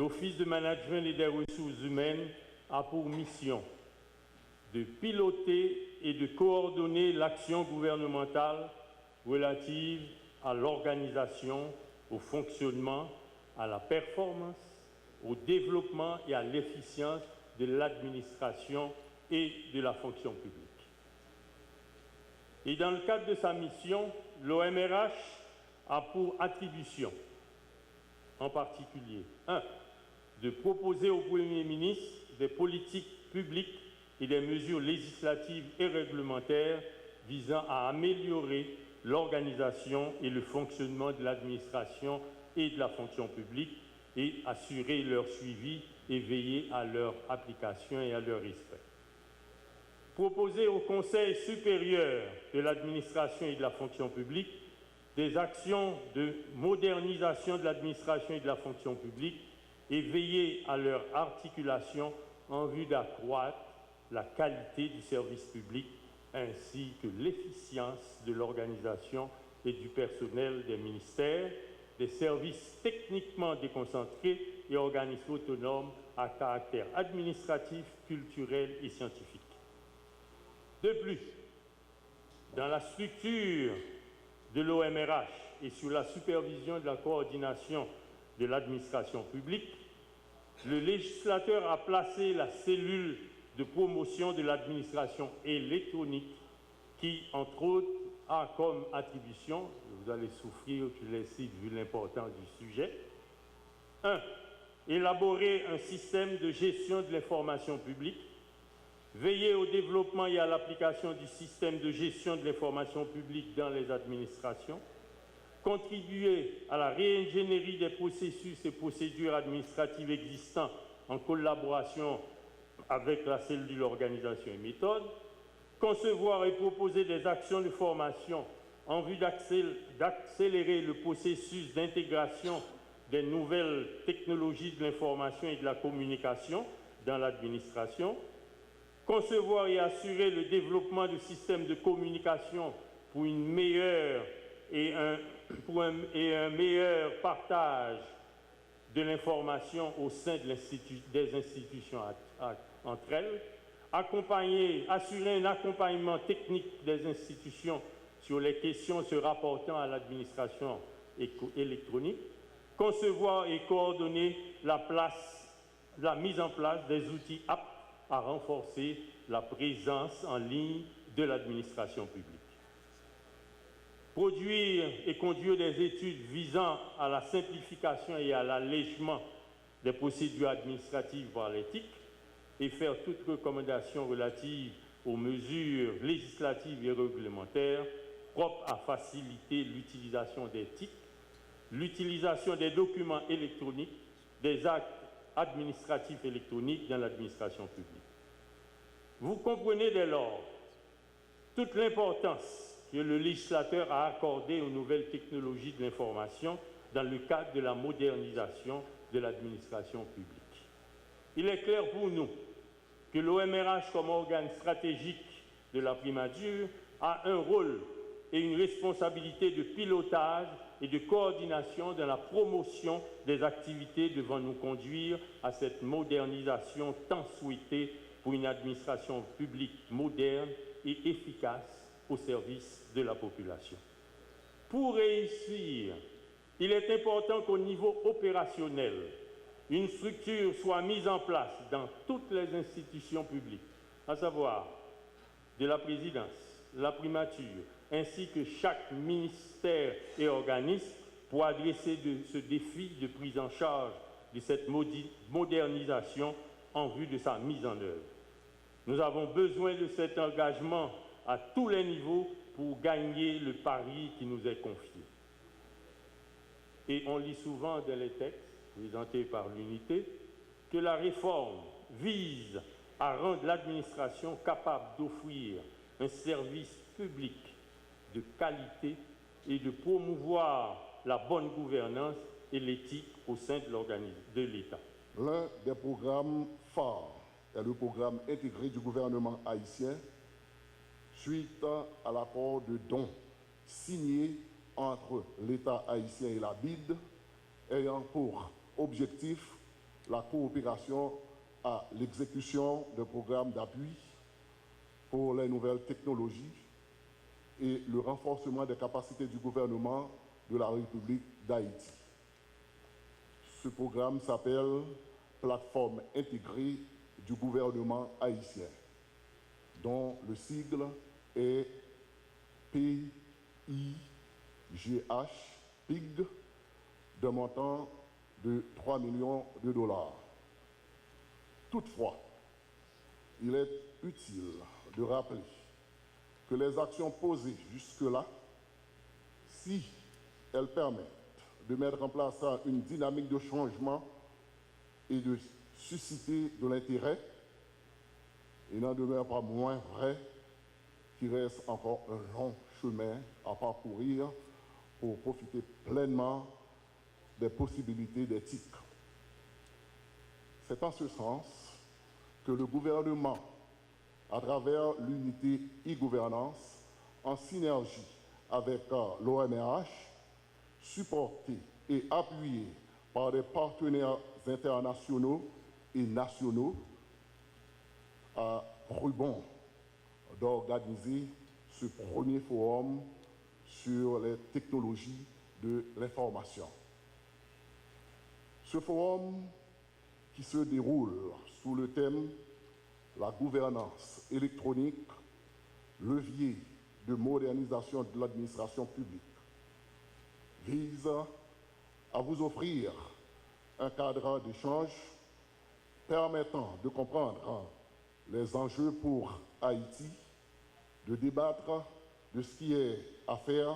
l'Office de management et des ressources humaines a pour mission de piloter et de coordonner l'action gouvernementale relative à l'organisation, au fonctionnement, à la performance, au développement et à l'efficience de l'administration et de la fonction publique. Et dans le cadre de sa mission, l'OMRH a pour attribution, en particulier, 1. De proposer au Premier ministre des politiques publiques et des mesures législatives et réglementaires visant à améliorer l'organisation et le fonctionnement de l'administration et de la fonction publique et assurer leur suivi et veiller à leur application et à leur respect. Proposer au Conseil supérieur de l'administration et de la fonction publique des actions de modernisation de l'administration et de la fonction publique et veiller à leur articulation en vue d'accroître la qualité du service public ainsi que l'efficience de l'organisation et du personnel des ministères, des services techniquement déconcentrés et organismes autonomes à caractère administratif, culturel et scientifique. De plus, dans la structure de l'OMRH et sous la supervision de la coordination de l'administration publique, le législateur a placé la cellule de promotion de l'administration électronique qui, entre autres, a comme attribution, vous allez souffrir, je les cite vu l'importance du sujet, 1. Élaborer un système de gestion de l'information publique, veiller au développement et à l'application du système de gestion de l'information publique dans les administrations, contribuer à la réingénierie des processus et procédures administratives existants en collaboration avec la cellule organisation et méthode, concevoir et proposer des actions de formation en vue d'accélérer le processus d'intégration des nouvelles technologies de l'information et de la communication dans l'administration, concevoir et assurer le développement de systèmes de communication pour une meilleure et un meilleur partage de l'information au sein des institutions entre elles, assurer un accompagnement technique des institutions sur les questions se rapportant à l'administration électronique, concevoir et coordonner la mise en place des outils aptes à renforcer la présence en ligne de l'administration publique. Produire et conduire des études visant à la simplification et à l'allègement des procédures administratives par l'éthique et faire toutes recommandations relatives aux mesures législatives et réglementaires propres à faciliter l'utilisation des TIC, l'utilisation des documents électroniques, des actes administratifs électroniques dans l'administration publique. Vous comprenez dès lors toute l'importance que le législateur a accordée aux nouvelles technologies de l'information dans le cadre de la modernisation de l'administration publique. Il est clair pour nous que l'OMRH, comme organe stratégique de la primature, a un rôle et une responsabilité de pilotage et de coordination dans la promotion des activités devant nous conduire à cette modernisation tant souhaitée pour une administration publique moderne et efficace au service de la population. Pour réussir, il est important qu'au niveau opérationnel, une structure soit mise en place dans toutes les institutions publiques, à savoir de la présidence, la primature, ainsi que chaque ministère et organisme pour adresser ce défi de prise en charge de cette modernisation en vue de sa mise en œuvre. Nous avons besoin de cet engagement à tous les niveaux pour gagner le pari qui nous est confié. Et on lit souvent dans les textes présentés par l'unité que la réforme vise à rendre l'administration capable d'offrir un service public de qualité et de promouvoir la bonne gouvernance et l'éthique au sein de l'État. L'un des programmes phares est le programme intégré du gouvernement haïtien suite à l'accord de don signé entre l'État haïtien et la BID, ayant pour objectif la coopération à l'exécution de programmes d'appui pour les nouvelles technologies et le renforcement des capacités du gouvernement de la République d'Haïti. Ce programme s'appelle Plateforme intégrée du gouvernement haïtien, dont le sigle est PIGH, PIG, d'un montant de 3 millions de dollars. Toutefois, il est utile de rappeler que les actions posées jusque-là, si elles permettent de mettre en place une dynamique de changement et de susciter de l'intérêt, il n'en demeure pas moins vrai qu'il reste encore un long chemin à parcourir pour profiter pleinement des possibilités d'éthique. C'est en ce sens que le gouvernement, à travers l'unité e-gouvernance, en synergie avec l'OMRH, supporté et appuyé par des partenaires internationaux et nationaux, a cru bon d'organiser ce premier forum sur les technologies de l'information. Ce forum qui se déroule sous le thème « La gouvernance électronique, levier de modernisation de l'administration publique » vise à vous offrir un cadre d'échange permettant de comprendre les enjeux pour Haïti, de débattre de ce qui est à faire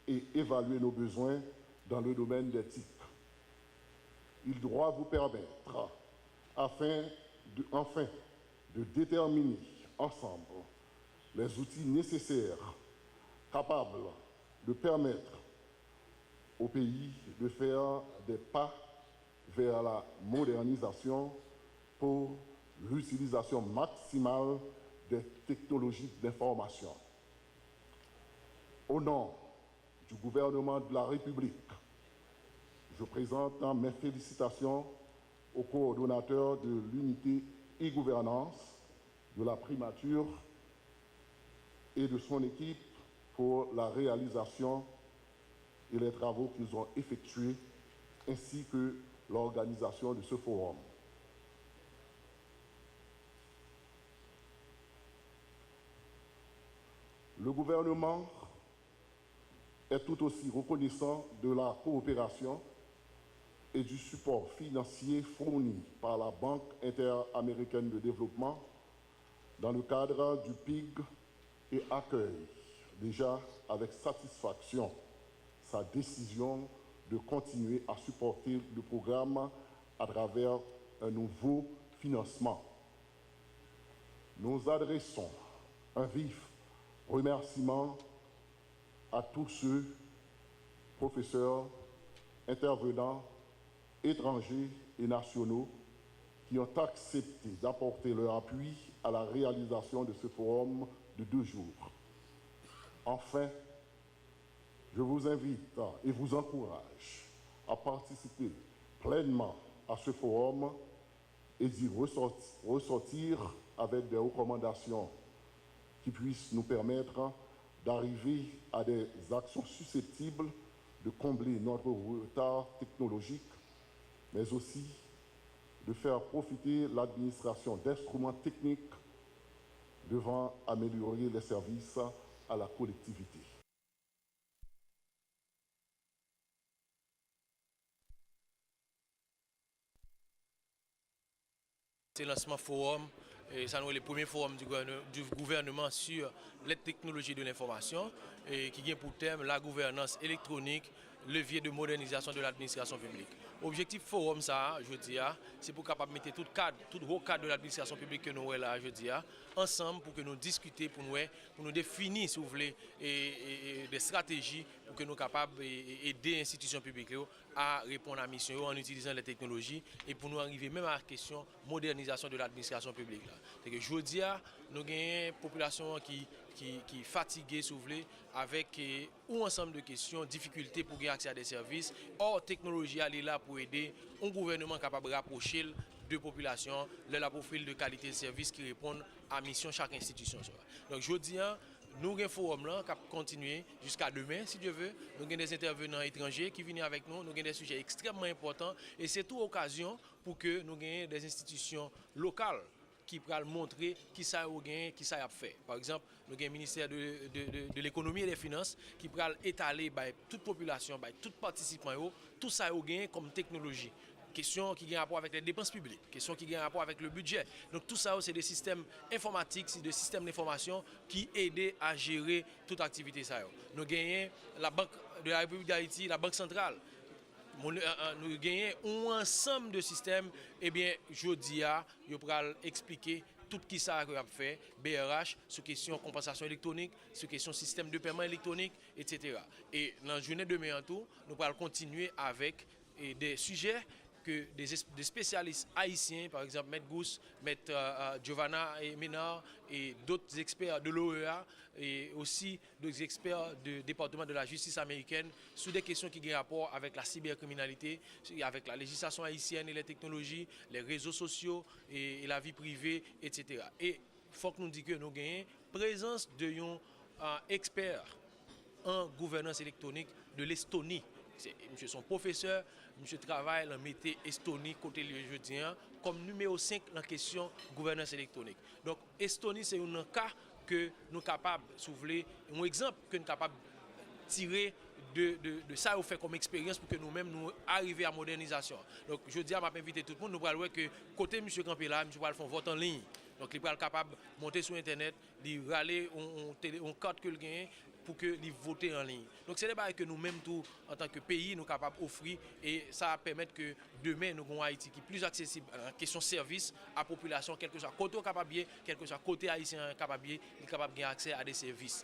et évaluer nos besoins dans le domaine d'éthique. Il doit vous permettre, enfin, de déterminer ensemble les outils nécessaires capables de permettre au pays de faire des pas vers la modernisation pour l'utilisation maximale des technologies d'information. Au nom du gouvernement de la République, je présente mes félicitations au coordonnateur de l'unité e-gouvernance, de la primature et de son équipe pour la réalisation et les travaux qu'ils ont effectués, ainsi que l'organisation de ce forum. Le gouvernement est tout aussi reconnaissant de la coopération et du support financier fourni par la Banque interaméricaine de développement dans le cadre du PIG et accueille déjà avec satisfaction sa décision de continuer à supporter le programme à travers un nouveau financement. Nous adressons un vif remerciement à tous ceux, professeurs, intervenants, étrangers et nationaux, qui ont accepté d'apporter leur appui à la réalisation de ce forum de 2 jours. Enfin, je vous invite et vous encourage à participer pleinement à ce forum et d'y ressortir avec des recommandations qui puissent nous permettre d'arriver à des actions susceptibles de combler notre retard technologique, mais aussi de faire profiter l'administration d'instruments techniques devant améliorer les services à la collectivité. C'est le lancement forum, ça nous est le premier forum du gouvernement sur les technologies de l'information qui a pour thème la gouvernance électronique, levier de modernisation de l'administration publique. Objectif forum ça, je dis, c'est pour capable mettre tout haut cadre de l'administration publique que nous avons là, je dis, ensemble pour que nous discuter, pour nous définir, si vous voulez, des stratégies pour que nous soyons capables d'aider les institutions publiques à répondre à la mission en utilisant les technologies et pour nous arriver même à la question modernisation de l'administration publique. C'est que je dis, nous avons une population qui est fatiguée, soufflée, avec un ensemble de questions, difficultés pour gagner accès à des services. Or, technologie elle est là pour aider un gouvernement capable de rapprocher de population, le profil de qualité de service qui répond à la mission de chaque institution. Donc, je dis, nous avons un forum là qui va continuer jusqu'à demain, si Dieu veut. Nous avons des intervenants étrangers qui viennent avec nous. Nous avons des sujets extrêmement importants. Et c'est toute occasion pour que nous ayons des institutions locales qui pourraient montrer qui ça a gagné, qui ça a fait. Par exemple, nous avons un ministère de l'économie et des finances qui pourrait étaler toute population, tout participant, tout ça a gagné comme technologie. Question qui a rapport avec les dépenses publiques, question qui a rapport avec le budget. Donc tout ça, c'est des systèmes informatiques, c'est des systèmes d'information qui aident à gérer toute activité. Nous gagnons la Banque de la République d'Haïti, la Banque centrale. Nous gagnons un ensemble de systèmes. Eh bien, je dis, je pourrais expliquer tout ce qui ça a fait, BRH, sur question compensation électronique, sur question système de paiement électronique, etc. Et dans la journée de demain, nous pourrons continuer avec des sujets que des spécialistes haïtiens, par exemple Maître Gousse, Maître Giovanna et Ménard et d'autres experts de l'OEA et aussi d'autres experts du département de la justice américaine sur des questions qui ont rapport avec la cybercriminalité, avec la législation haïtienne et les technologies, les réseaux sociaux et la vie privée, etc. Et il faut que nous disions que nous avons présence d'un expert en gouvernance électronique de l'Estonie. Monsieur son professeur, monsieur travaille dans le métier Estonie côté le jeudi comme numéro 5 dans la question gouvernance électronique. Donc Estonie c'est un cas que nous sommes capables de soulever, un exemple que nous sommes capables de tirer de ça fait comme expérience pour que nous-mêmes nous arrivions à la modernisation. Donc je dis à m'inviter tout le monde, nous allons voir que côté monsieur Campé là, monsieur va faire vote en ligne. Donc il va être capable de monter sur internet, de râler on code que le gain pour que les voter en ligne. Donc c'est des choses que nous-mêmes tout en tant que pays nous sommes capables d'offrir et ça va permettre que demain nous avons Haïti qui est plus accessible en question service à la population, quel que soit côté capable, quel que soit côté haïtien capable, il est capable d'avoir accès à des services.